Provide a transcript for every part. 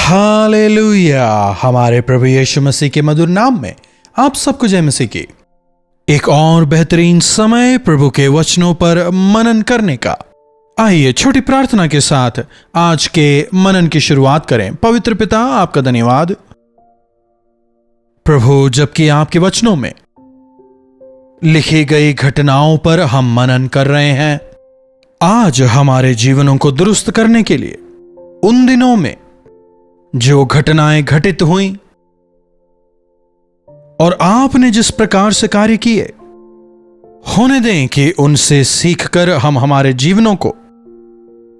Hallelujah. हमारे प्रभु यीशु मसीह के मधुर नाम में आप सबको जय मसीह की। एक और बेहतरीन समय प्रभु के वचनों पर मनन करने का। आइए छोटी प्रार्थना के साथ आज के मनन की शुरुआत करें। पवित्र पिता, आपका धन्यवाद प्रभु, जबकि आपके वचनों में लिखी गई घटनाओं पर हम मनन कर रहे हैं। आज हमारे जीवनों को दुरुस्त करने के लिए उन दिनों में जो घटनाएं घटित हुई और आपने जिस प्रकार से कार्य किए, होने दें कि उनसे सीखकर हम हमारे जीवनों को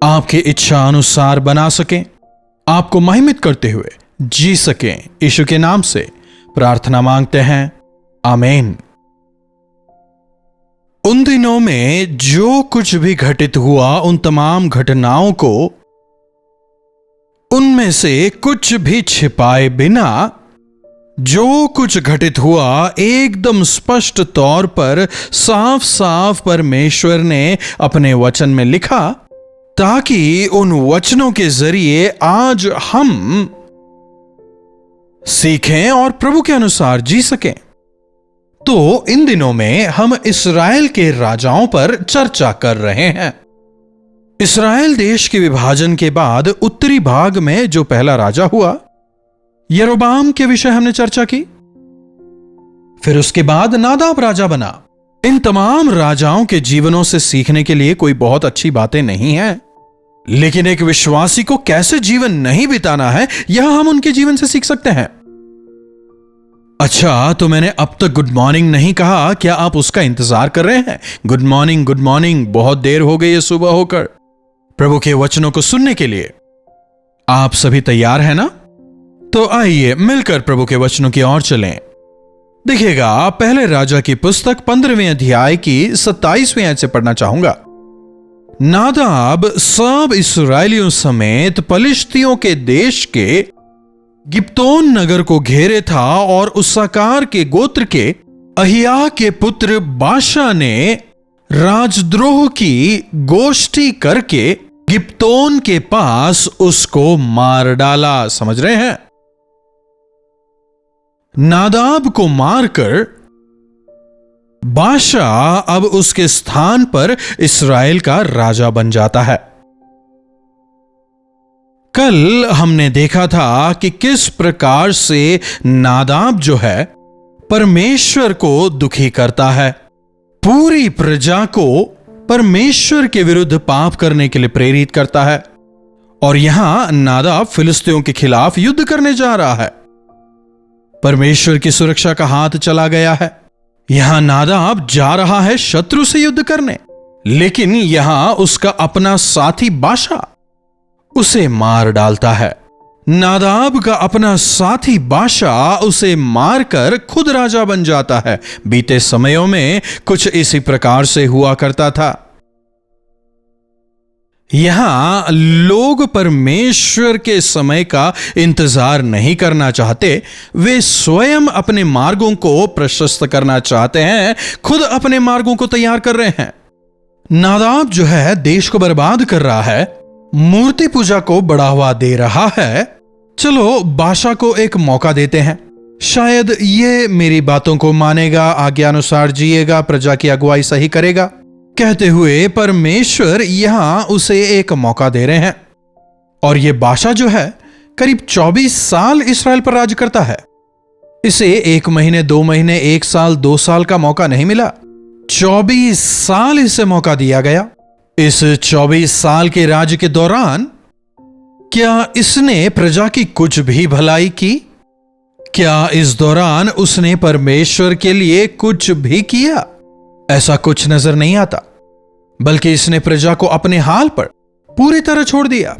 आपकी इच्छा अनुसार बना सकें, आपको महिमित करते हुए जी सकें। यीशु के नाम से प्रार्थना मांगते हैं, आमीन। उन दिनों में जो कुछ भी घटित हुआ, उन तमाम घटनाओं को उनमें से कुछ भी छिपाए बिना जो कुछ घटित हुआ एकदम स्पष्ट तौर पर साफ साफ परमेश्वर ने अपने वचन में लिखा, ताकि उन वचनों के जरिए आज हम सीखें और प्रभु के अनुसार जी सकें। तो इन दिनों में हम इस्राएल के राजाओं पर चर्चा कर रहे हैं। इस्राएल देश के विभाजन के बाद उत्तरी भाग में जो पहला राजा हुआ, यरोबाम के विषय हमने चर्चा की। फिर उसके बाद नादाब राजा बना। इन तमाम राजाओं के जीवनों से सीखने के लिए कोई बहुत अच्छी बातें नहीं है, लेकिन एक विश्वासी को कैसे जीवन नहीं बिताना है, यह हम उनके जीवन से सीख सकते हैं। अच्छा, तो मैंने अब तक गुड मॉर्निंग नहीं कहा, क्या आप उसका इंतजार कर रहे हैं? Good morning, good morning. बहुत देर हो गई है सुबह होकर। प्रभु के वचनों को सुनने के लिए आप सभी तैयार हैं ना? तो आइए मिलकर प्रभु के वचनों की ओर चलें। देखिएगा, पहले राजा की पुस्तक 15वें अध्याय की 27वें आयत से पढ़ना चाहूंगा। नादाब सब इस्राएलियों समेत पलिश्तियों के देश के गिब्तोन नगर को घेरे था, और उस्साकार के गोत्र के अहिया के पुत्र बाशा ने राजद्रोह की गोष्ठी करके गिब्तोन के पास उसको मार डाला। समझ रहे हैं? नादाब को मारकर बाशा अब उसके स्थान पर इस्राएल का राजा बन जाता है। कल हमने देखा था कि किस प्रकार से नादाब जो है परमेश्वर को दुखी करता है, पूरी प्रजा को परमेश्वर के विरुद्ध पाप करने के लिए प्रेरित करता है। और यहां नादाब फिलिस्तियों के खिलाफ युद्ध करने जा रहा है। परमेश्वर की सुरक्षा का हाथ चला गया है। यहां नादाब जा रहा है शत्रु से युद्ध करने, लेकिन यहां उसका अपना साथी बाशा उसे मार डालता है। नादाब का अपना साथी बाशा उसे मारकर खुद राजा बन जाता है। बीते समयों में कुछ इसी प्रकार से हुआ करता था। यहां लोग परमेश्वर के समय का इंतजार नहीं करना चाहते, वे स्वयं अपने मार्गों को प्रशस्त करना चाहते हैं, खुद अपने मार्गों को तैयार कर रहे हैं। नादाब जो है देश को बर्बाद कर रहा है, मूर्ति पूजा को बढ़ावा दे रहा है। चलो बाशा को एक मौका देते हैं, शायद ये मेरी बातों को मानेगा, आज्ञानुसार जिएगा, प्रजा की अगुवाई सही करेगा, कहते हुए परमेश्वर यहां उसे एक मौका दे रहे हैं। और ये बाशा जो है करीब 24 साल इस्राएल पर राज करता है। इसे 1 महीने, 2 महीने, 1 साल, 2 साल का मौका नहीं मिला, 24 साल इसे मौका दिया गया। इस 24 साल के राज्य के दौरान क्या इसने प्रजा की कुछ भी भलाई की? क्या इस दौरान उसने परमेश्वर के लिए कुछ भी किया? ऐसा कुछ नजर नहीं आता, बल्कि इसने प्रजा को अपने हाल पर पूरी तरह छोड़ दिया।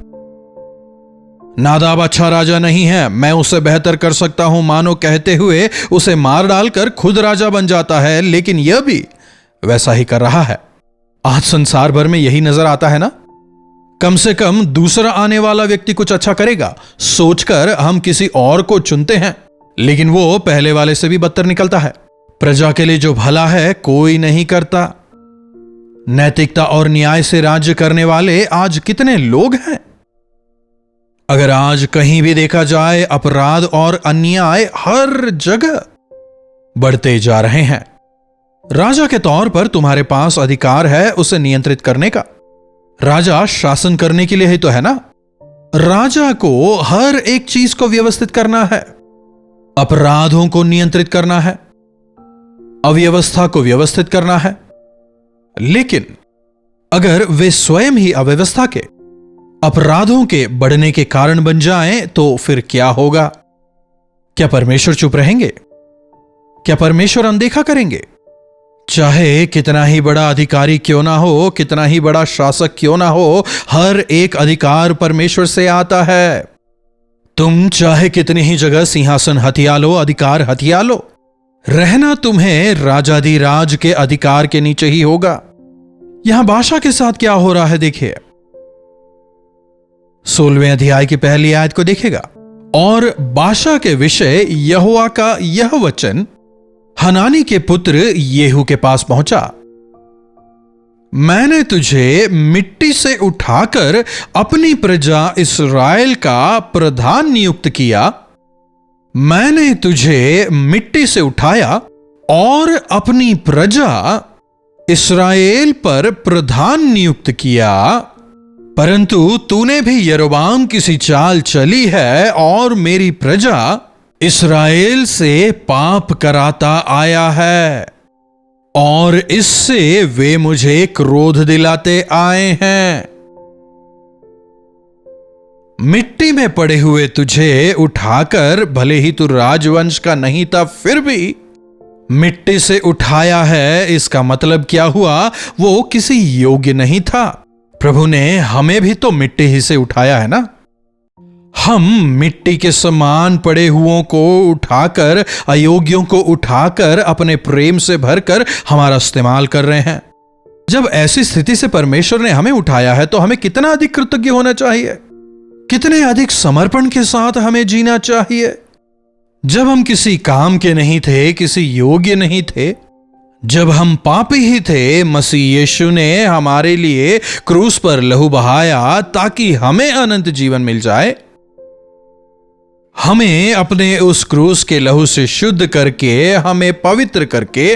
नादाब अच्छा राजा नहीं है, मैं उसे बेहतर कर सकता हूं मानो कहते हुए उसे मार डालकर खुद राजा बन जाता है, लेकिन यह भी वैसा ही कर रहा है। आज संसार भर में यही नजर आता है ना। कम से कम दूसरा आने वाला व्यक्ति कुछ अच्छा करेगा सोचकर हम किसी और को चुनते हैं, लेकिन वो पहले वाले से भी बदतर निकलता है। प्रजा के लिए जो भला है कोई नहीं करता। नैतिकता और न्याय से राज्य करने वाले आज कितने लोग हैं। अगर आज कहीं भी देखा जाए, अपराध और अन्याय हर जगह बढ़ते जा रहे हैं। राजा के तौर पर तुम्हारे पास अधिकार है उसे नियंत्रित करने का। राजा शासन करने के लिए ही तो है ना। राजा को हर एक चीज को व्यवस्थित करना है, अपराधों को नियंत्रित करना है, अव्यवस्था को व्यवस्थित करना है। लेकिन अगर वे स्वयं ही अव्यवस्था के, अपराधों के बढ़ने के कारण बन जाएं, तो फिर क्या होगा? क्या परमेश्वर चुप रहेंगे? क्या परमेश्वर अनदेखा करेंगे? चाहे कितना ही बड़ा अधिकारी क्यों ना हो, कितना ही बड़ा शासक क्यों ना हो, हर एक अधिकार परमेश्वर से आता है। तुम चाहे कितनी ही जगह सिंहासन हथिया लो, अधिकार हथिया लो, रहना तुम्हें राजाधिराज के अधिकार के नीचे ही होगा। यहां बादशाह के साथ क्या हो रहा है देखिए। 16वें अध्याय की पहली आयत को देखेगा। और बादशाह के विषय यहोवा का यह वचन हनानी के पुत्र येहू के पास पहुंचा। मैंने तुझे मिट्टी से उठाकर अपनी प्रजा इस्राएल का प्रधान नियुक्त किया। मैंने तुझे मिट्टी से उठाया और अपनी प्रजा इस्राएल पर प्रधान नियुक्त किया। परंतु तूने भी यरोबाम की सी चाल चली है और मेरी प्रजा इस्राएल से पाप कराता आया है, और इससे वे मुझे क्रोध दिलाते आए हैं। मिट्टी में पड़े हुए तुझे उठाकर, भले ही तू राजवंश का नहीं था, फिर भी मिट्टी से उठाया है। इसका मतलब क्या हुआ? वो किसी योग्य नहीं था। प्रभु ने हमें भी तो मिट्टी ही से उठाया है ना। हम मिट्टी के समान पड़े हुओं को उठाकर, अयोग्यों को उठाकर अपने प्रेम से भरकर हमारा इस्तेमाल कर रहे हैं। जब ऐसी स्थिति से परमेश्वर ने हमें उठाया है, तो हमें कितना अधिक कृतज्ञ होना चाहिए, कितने अधिक समर्पण के साथ हमें जीना चाहिए। जब हम किसी काम के नहीं थे, किसी योग्य नहीं थे, जब हम पापी ही थे, मसीह यीशु ने हमारे लिए क्रूस पर लहू बहाया ताकि हमें अनंत जीवन मिल जाए। हमें अपने उस क्रूस के लहू से शुद्ध करके, हमें पवित्र करके,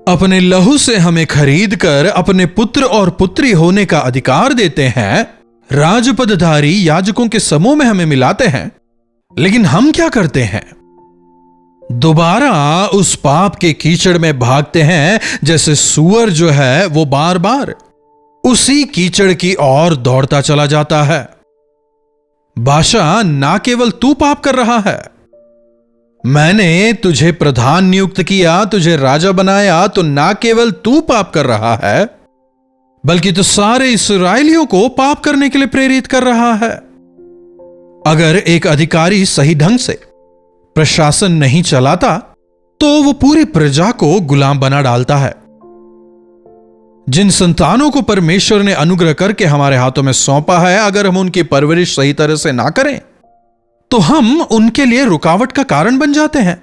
अपने लहू से हमें खरीद कर अपने पुत्र और पुत्री होने का अधिकार देते हैं। राजपदधारी याजकों के समूह में हमें मिलाते हैं। लेकिन हम क्या करते हैं? दोबारा उस पाप के कीचड़ में भागते हैं, जैसे सूअर जो है वो बार बार उसी कीचड़ की ओर दौड़ता चला जाता है। बादशाह, ना केवल तू पाप कर रहा है, मैंने तुझे प्रधान नियुक्त किया, तुझे राजा बनाया, तो ना केवल तू पाप कर रहा है, बल्कि तो सारे इस्राएलियों को पाप करने के लिए प्रेरित कर रहा है। अगर एक अधिकारी सही ढंग से प्रशासन नहीं चलाता, तो वो पूरी प्रजा को गुलाम बना डालता है। जिन संतानों को परमेश्वर ने अनुग्रह करके हमारे हाथों में सौंपा है, अगर हम उनकी परवरिश सही तरह से ना करें, तो हम उनके लिए रुकावट का कारण बन जाते हैं।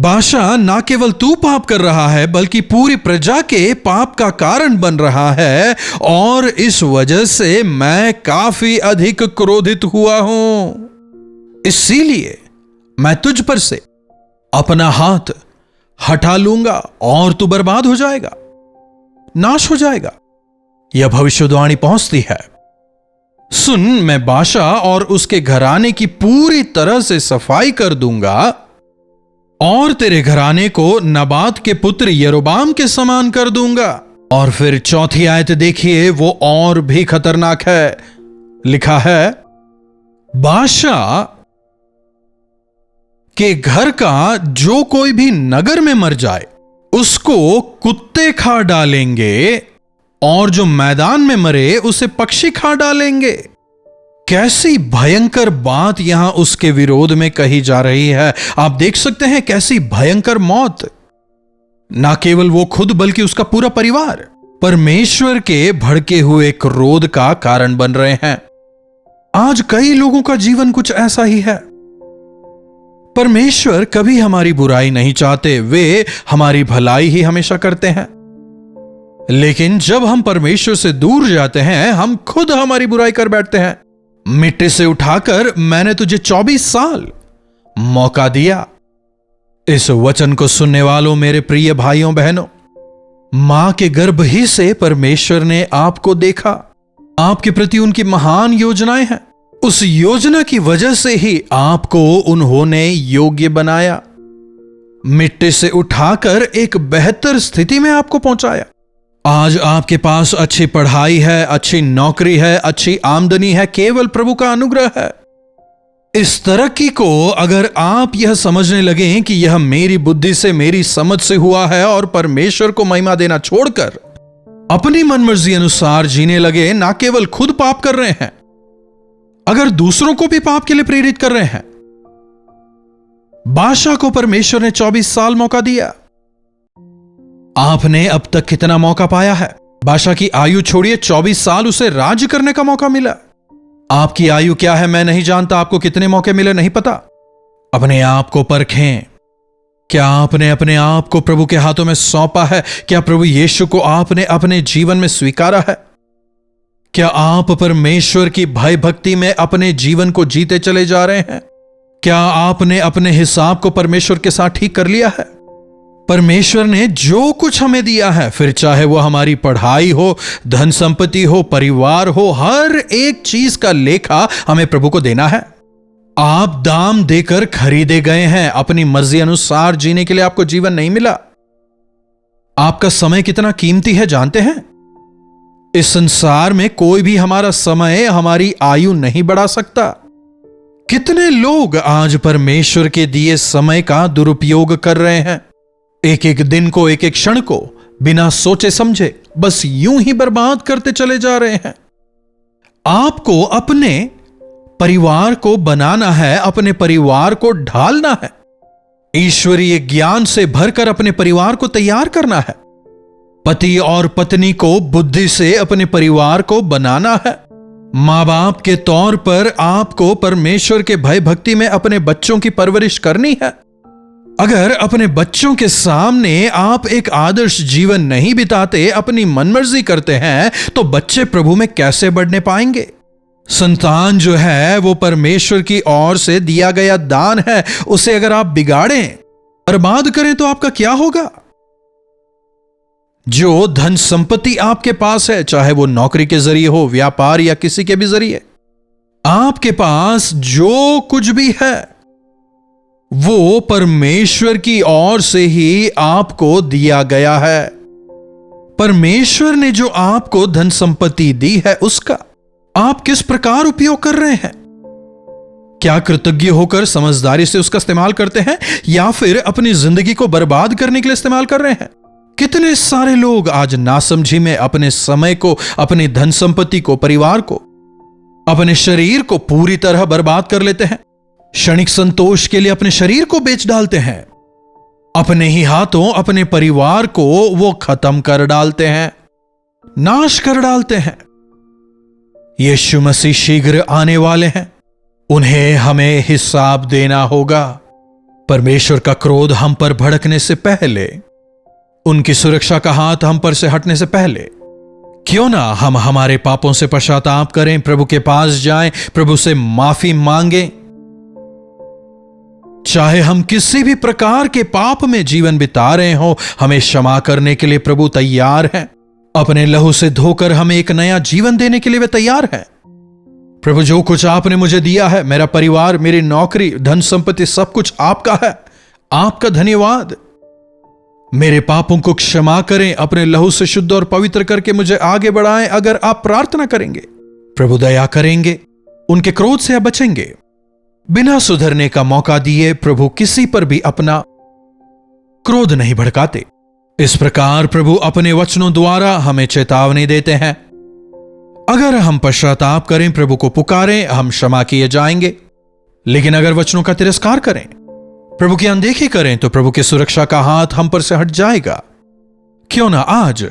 बादशाह, ना केवल तू पाप कर रहा है, बल्कि पूरी प्रजा के पाप का कारण बन रहा है, और इस वजह से मैं काफी अधिक क्रोधित हुआ हूं। इसीलिए मैं तुझ पर से अपना हाथ हटा लूंगा और तू बर्बाद हो जाएगा, नाश हो जाएगा। यह भविष्यवाणी पहुंचती है। सुन, मैं बादशाह और उसके घराने की पूरी तरह से सफाई कर दूंगा, और तेरे घराने को नबात के पुत्र यरोबाम के समान कर दूंगा। और फिर चौथी आयत देखिए, वो और भी खतरनाक है। लिखा है, बादशाह के घर का जो कोई भी नगर में मर जाए, उसको कुत्ते खा डालेंगे, और जो मैदान में मरे उसे पक्षी खा डालेंगे। कैसी भयंकर बात यहां उसके विरोध में कही जा रही है। आप देख सकते हैं कैसी भयंकर मौत। ना केवल वो खुद, बल्कि उसका पूरा परिवार परमेश्वर के भड़के हुए क्रोध का कारण बन रहे हैं। आज कई लोगों का जीवन कुछ ऐसा ही है। परमेश्वर कभी हमारी बुराई नहीं चाहते, वे हमारी भलाई ही हमेशा करते हैं। लेकिन जब हम परमेश्वर से दूर जाते हैं, हम खुद हमारी बुराई कर बैठते हैं। मिट्टी से उठाकर मैंने तुझे 24 साल मौका दिया। इस वचन को सुनने वालों मेरे प्रिय भाइयों बहनों, मां के गर्भ ही से परमेश्वर ने आपको देखा। आपके प्रति उनकी महान योजनाएं हैं। उस योजना की वजह से ही आपको उन्होंने योग्य बनाया, मिट्टी से उठाकर एक बेहतर स्थिति में आपको पहुंचाया। आज आपके पास अच्छी पढ़ाई है, अच्छी नौकरी है, अच्छी आमदनी है, केवल प्रभु का अनुग्रह है। इस तरक्की को अगर आप यह समझने लगे कि यह मेरी बुद्धि से, मेरी समझ से हुआ है और परमेश्वर को महिमा देना छोड़कर अपनी मनमर्जी अनुसार जीने लगे, ना केवल खुद पाप कर रहे हैं, अगर दूसरों को भी पाप के लिए प्रेरित कर रहे हैं। बादशाह को परमेश्वर ने 24 साल मौका दिया। आपने अब तक कितना मौका पाया है? बादशाह की आयु छोड़िए, 24 साल उसे राज्य करने का मौका मिला। आपकी आयु क्या है मैं नहीं जानता, आपको कितने मौके मिले नहीं पता। अपने आप को परखें। क्या आपने अपने आप को प्रभु के हाथों में सौंपा है? क्या प्रभु यीशु को आपने अपने जीवन में स्वीकारा है? क्या आप परमेश्वर की भय भक्ति में अपने जीवन को जीते चले जा रहे हैं? क्या आपने अपने हिसाब को परमेश्वर के साथ ठीक कर लिया है? परमेश्वर ने जो कुछ हमें दिया है, फिर चाहे वो हमारी पढ़ाई हो, धन संपत्ति हो, परिवार हो, हर एक चीज का लेखा हमें प्रभु को देना है। आप दाम देकर खरीदे गए हैं। अपनी मर्जी अनुसार जीने के लिए आपको जीवन नहीं मिला। आपका समय कितना कीमती है जानते हैं? इस संसार में कोई भी हमारा समय, हमारी आयु नहीं बढ़ा सकता। कितने लोग आज परमेश्वर के दिए समय का दुरुपयोग कर रहे हैं। एक एक दिन को, एक एक क्षण को बिना सोचे समझे बस यूं ही बर्बाद करते चले जा रहे हैं। आपको अपने परिवार को बनाना है, अपने परिवार को ढालना है, ईश्वरीय ज्ञान से भरकर अपने परिवार को तैयार करना है। पति और पत्नी को बुद्धि से अपने परिवार को बनाना है। मां बाप के तौर पर आपको परमेश्वर के भय भक्ति में अपने बच्चों की परवरिश करनी है। अगर अपने बच्चों के सामने आप एक आदर्श जीवन नहीं बिताते, अपनी मनमर्जी करते हैं, तो बच्चे प्रभु में कैसे बढ़ने पाएंगे? संतान जो है वो परमेश्वर की ओर से दिया गया दान है। उसे अगर आप बिगाड़ें, बर्बाद करें, तो आपका क्या होगा? जो धन संपत्ति आपके पास है, चाहे वो नौकरी के जरिए हो, व्यापार या किसी के भी जरिए, आपके पास जो कुछ भी है वो परमेश्वर की ओर से ही आपको दिया गया है। परमेश्वर ने जो आपको धन संपत्ति दी है, उसका आप किस प्रकार उपयोग कर रहे हैं? क्या कृतज्ञ होकर समझदारी से उसका इस्तेमाल करते हैं, या फिर अपनी जिंदगी को बर्बाद करने के लिए इस्तेमाल कर रहे हैं? कितने सारे लोग आज नासमझी में अपने समय को, अपनी धन संपत्ति को, परिवार को, अपने शरीर को पूरी तरह बर्बाद कर लेते हैं। क्षणिक संतोष के लिए अपने शरीर को बेच डालते हैं। अपने ही हाथों अपने परिवार को वो खत्म कर डालते हैं, नाश कर डालते हैं। यीशु मसीह शीघ्र आने वाले हैं। उन्हें हमें हिसाब देना होगा। परमेश्वर का क्रोध हम पर भड़कने से पहले, उनकी सुरक्षा का हाथ हम पर से हटने से पहले, क्यों ना हम हमारे पापों से पश्चाताप करें, प्रभु के पास जाएं, प्रभु से माफी मांगें। चाहे हम किसी भी प्रकार के पाप में जीवन बिता रहे हो, हमें क्षमा करने के लिए प्रभु तैयार है। अपने लहू से धोकर हमें एक नया जीवन देने के लिए वे तैयार है। प्रभु, जो कुछ आपने मुझे दिया है, मेरा परिवार, मेरी नौकरी, धन संपत्ति, सब कुछ आपका है। आपका धन्यवाद। मेरे पापों को क्षमा करें, अपने लहू से शुद्ध और पवित्र करके मुझे आगे बढ़ाएं। अगर आप प्रार्थना करेंगे, प्रभु दया करेंगे, उनके क्रोध से आप बचेंगे। बिना सुधरने का मौका दिए प्रभु किसी पर भी अपना क्रोध नहीं भड़काते। इस प्रकार प्रभु अपने वचनों द्वारा हमें चेतावनी देते हैं। अगर हम पश्चाताप करें, प्रभु को पुकारें, हम क्षमा किए जाएंगे। लेकिन अगर वचनों का तिरस्कार करें, प्रभु की अनदेखी करें, तो प्रभु की सुरक्षा का हाथ हम पर से हट जाएगा। क्यों ना आज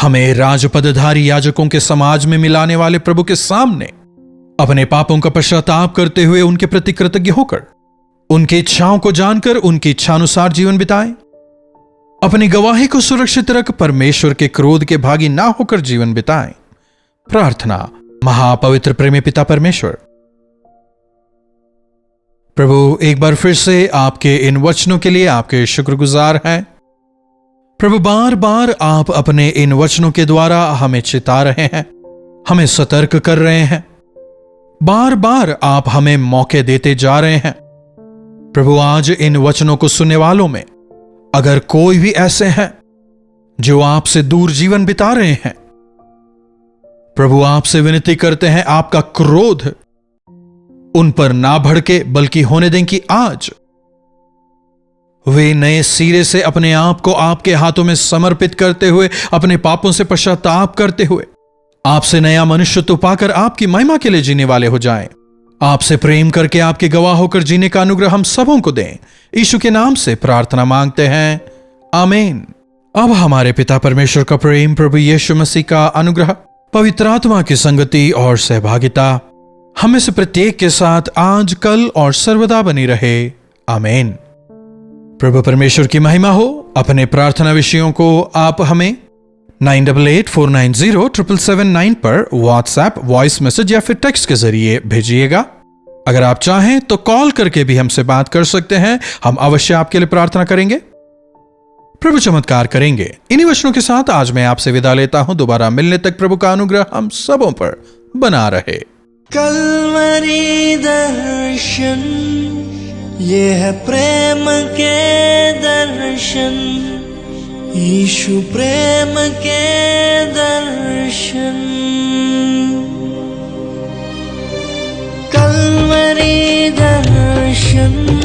हमें राजपदधारी याजकों के समाज में मिलाने वाले प्रभु के सामने अपने पापों का पश्चाताप करते हुए उनके प्रति कृतज्ञ होकर, उनकी इच्छाओं को जानकर उनकी इच्छानुसार जीवन बिताएं। अपनी गवाही को सुरक्षित रख परमेश्वर के क्रोध के भागी ना होकर जीवन बिताएं। प्रार्थना। महापवित्र प्रेमी पिता परमेश्वर, प्रभु एक बार फिर से आपके इन वचनों के लिए आपके शुक्रगुजार हैं। प्रभु बार बार आप अपने इन वचनों के द्वारा हमें चिता रहे हैं, हमें सतर्क कर रहे हैं, बार बार आप हमें मौके देते जा रहे हैं। प्रभु आज इन वचनों को सुनने वालों में अगर कोई भी ऐसे हैं जो आपसे दूर जीवन बिता रहे हैं, प्रभु आपसे विनती करते हैं आपका क्रोध उन पर ना भड़के, बल्कि होने दें कि आज वे नए सिरे से अपने आप को आपके हाथों में समर्पित करते हुए, अपने पापों से पश्चाताप करते हुए, आपसे नया मनुष्यत्व पाकर आपकी महिमा के लिए जीने वाले हो जाएं। आपसे प्रेम करके आपके गवाह होकर जीने का अनुग्रह हम सबों को दें। यीशु के नाम से प्रार्थना मांगते हैं, आमीन। अब हमारे पिता परमेश्वर का प्रेम, प्रभु यीशु मसीह का अनुग्रह, पवित्र आत्मा की संगति और सहभागिता हमें से प्रत्येक के साथ आज, कल और सर्वदा बनी रहे, आमीन। प्रभु परमेश्वर की महिमा हो। अपने प्रार्थना विषयों को आप हमें 9884907779 पर व्हाट्सएप, वॉइस मैसेज या फिर टेक्स्ट के जरिए भेजिएगा। अगर आप चाहें तो कॉल करके भी हमसे बात कर सकते हैं, हम अवश्य आपके लिए प्रार्थना करेंगे, प्रभु चमत्कार करेंगे। इन्हीं वचनों के साथ आज मैं आपसे विदा लेता हूं। दोबारा मिलने तक प्रभु का अनुग्रह हम सबों पर बना रहे। कल्वरी दर्शन, ये है प्रेम के दर्शन, यीशु प्रेम के दर्शन। कल्वरी दर्शन,